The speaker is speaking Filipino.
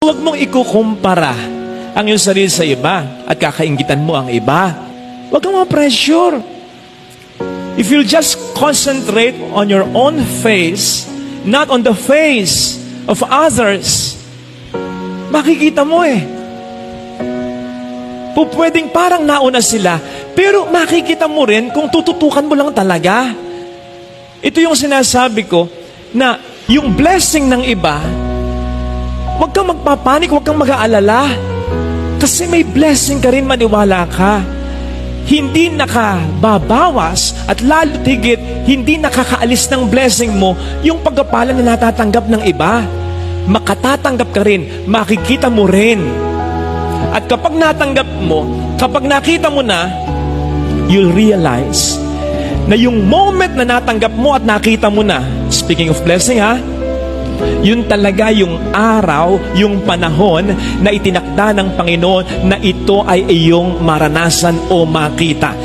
Huwag mong ikukumpara ang iyong sarili sa iba at kakainggitan mo ang iba. Huwag kang ma-pressure. If you just concentrate on your own face, not on the face of others, makikita mo pwedeng parang nauna sila, pero makikita mo rin kung tututukan mo lang talaga. Ito yung sinasabi ko, na yung blessing ng iba, huwag kang magpapanik, huwag kang mag-aalala. Kasi may blessing ka rin, maniwala ka. Hindi nakababawas at lalo tigit, hindi nakakaalis ng blessing mo yung pagpapala na natatanggap ng iba. Makatatanggap ka rin, makikita mo rin. At kapag natanggap mo, kapag nakita mo na, you'll realize na yung moment na natanggap mo at nakita mo na, speaking of blessing yun talaga yung araw, yung panahon na itinakda ng Panginoon na ito ay iyong maranasan o makita.